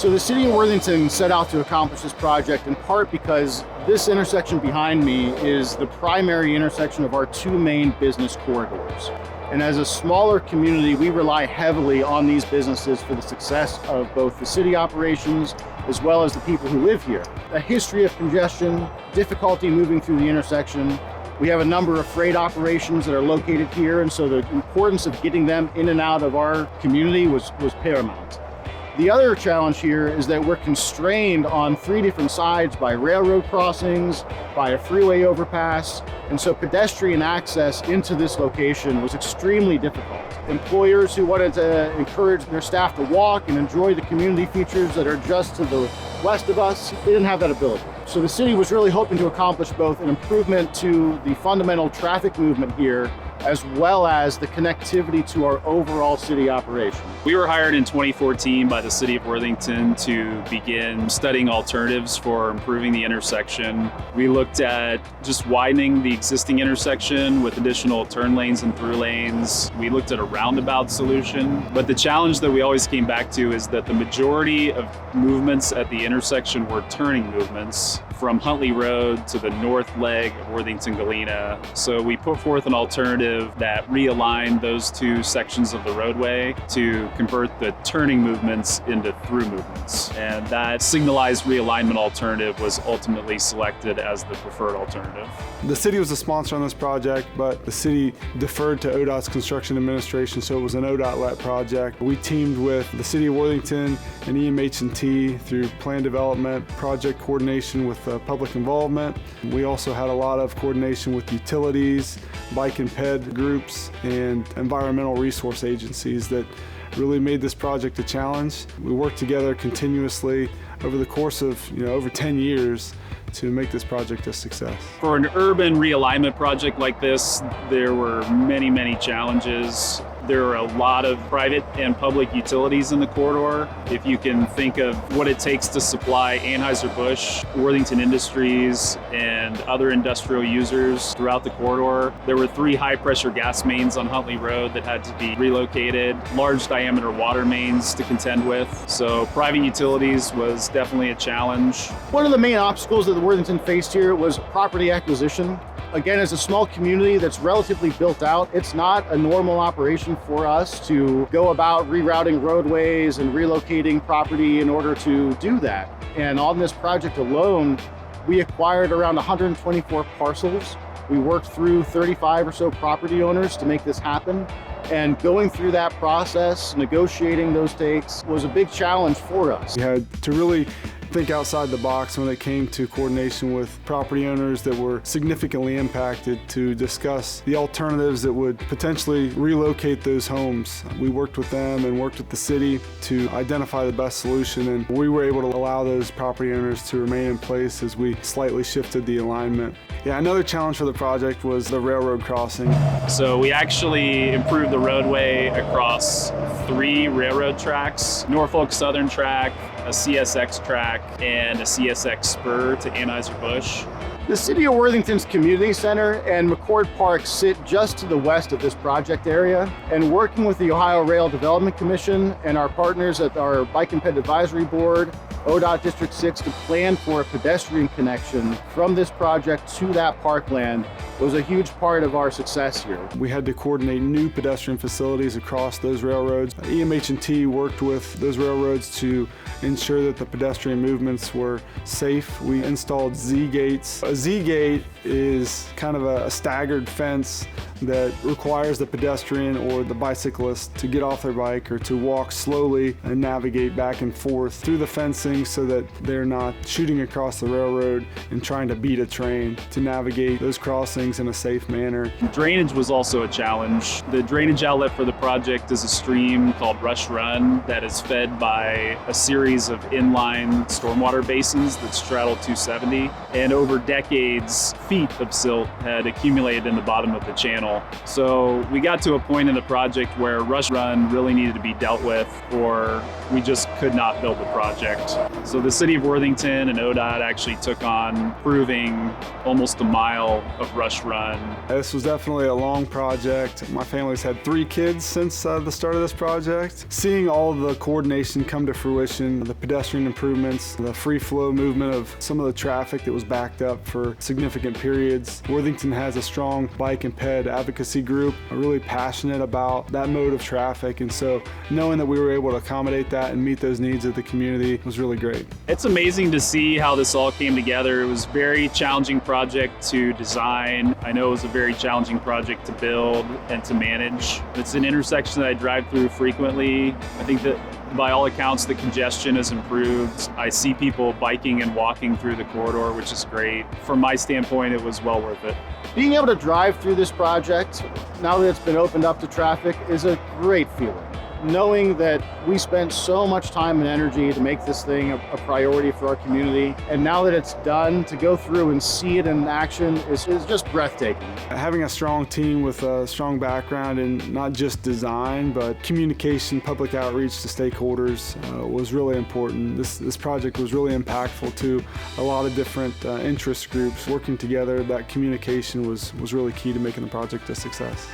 So the city of Worthington set out to accomplish this project in part because this intersection behind me is the primary intersection of our two main business corridors. And as a smaller community, we rely heavily on these businesses for the success of both the city operations as well as the people who live here. A history of congestion, difficulty moving through the intersection. We have a number of freight operations that are located here, and so the importance of getting them in and out of our community was paramount. The other challenge here is that we're constrained on three different sides by railroad crossings, by a freeway overpass, and so pedestrian access into this location was extremely difficult. Employers who wanted to encourage their staff to walk and enjoy the community features that are just to the west of us, they didn't have that ability. So the city was really hoping to accomplish both an improvement to the fundamental traffic movement here, as well as the connectivity to our overall city operation. We were hired in 2014 by the city of Worthington to begin studying alternatives for improving the intersection. We looked at just widening the existing intersection with additional turn lanes and through lanes. We looked at a roundabout solution, but the challenge that we always came back to is that the majority of movements at the intersection were turning movements from Huntley Road to the north leg of Worthington Galena. So we put forth an alternative that realigned those two sections of the roadway to convert the turning movements into through movements. And that signalized realignment alternative was ultimately selected as the preferred alternative. The city was a sponsor on this project, but the city deferred to ODOT's construction administration, so it was an ODOT-led project. We teamed with the city of Worthington and EMH&T through plan development, project coordination with public involvement. We also had a lot of coordination with utilities, bike and ped groups, and environmental resource agencies that really made this project a challenge. We worked together continuously over the course of over 10 years to make this project a success. For an urban realignment project like this, there were many challenges. There are a lot of private and public utilities in the corridor. If you can think of what it takes to supply Anheuser-Busch, Worthington Industries, and other industrial users throughout the corridor, there were 3 high-pressure gas mains on Huntley Road that had to be relocated, large diameter water mains to contend with. So private utilities was definitely a challenge. One of the main obstacles that the Worthington faced here was property acquisition. Again, as a small community that's relatively built out, it's not a normal operation for us to go about rerouting roadways and relocating property in order to do that. And on this project alone, we acquired around 124 parcels. We worked through 35 or so property owners to make this happen. And going through that process, negotiating those takes, was a big challenge for us. We had to really think outside the box when it came to coordination with property owners that were significantly impacted to discuss the alternatives that would potentially relocate those homes. We worked with them and worked with the city to identify the best solution, and we were able to allow those property owners to remain in place as we slightly shifted the alignment. Yeah, another challenge for the project was the railroad crossing. So we actually improved the roadway across 3 railroad tracks: Norfolk Southern track, a CSX track, and a CSX spur to Anheuser-Busch. The City of Worthington's Community Center and McCord Park sit just to the west of this project area, and working with the Ohio Rail Development Commission and our partners at our Bike and Ped Advisory Board, ODOT District 6, to plan for a pedestrian connection from this project to that parkland was a huge part of our success here. We had to coordinate new pedestrian facilities across those railroads. EMH&T worked with those railroads to ensure that the pedestrian movements were safe. We installed Z-gates. A Z-gate is kind of a staggered fence that requires the pedestrian or the bicyclist to get off their bike or to walk slowly and navigate back and forth through the fencing so that they're not shooting across the railroad and trying to beat a train, to navigate those crossings in a safe manner. Drainage was also a challenge. The drainage outlet for the project is a stream called Rush Run that is fed by a series of inline stormwater basins that straddle 270. And over decades, feet of silt had accumulated in the bottom of the channel. So we got to a point in the project where rush run really needed to be dealt with, or we just could not build the project. So the city of Worthington and ODOT actually took on improving almost a mile of rush run. This was definitely a long project. My family's had 3 kids since the start of this project. Seeing all the coordination come to fruition, the pedestrian improvements, the free flow movement of some of the traffic that was backed up for significant periods. Worthington has a strong bike and ped advocacy group, really passionate about that mode of traffic, and so knowing that we were able to accommodate that and meet those needs of the community was really great. It's amazing to see how this all came together. It was a very challenging project to design. I know it was a very challenging project to build and to manage. It's an intersection that I drive through frequently. I think that by all accounts, the congestion has improved. I see people biking and walking through the corridor, which is great. From my standpoint, it was well worth it. Being able to drive through this project, now that it's been opened up to traffic, is a great feeling. Knowing that we spent so much time and energy to make this thing a priority for our community, and now that it's done, to go through and see it in action is just breathtaking. Having a strong team with a strong background in not just design, but communication, public outreach to stakeholders was really important. This project was really impactful to a lot of different interest groups. Working together, that communication was really key to making the project a success.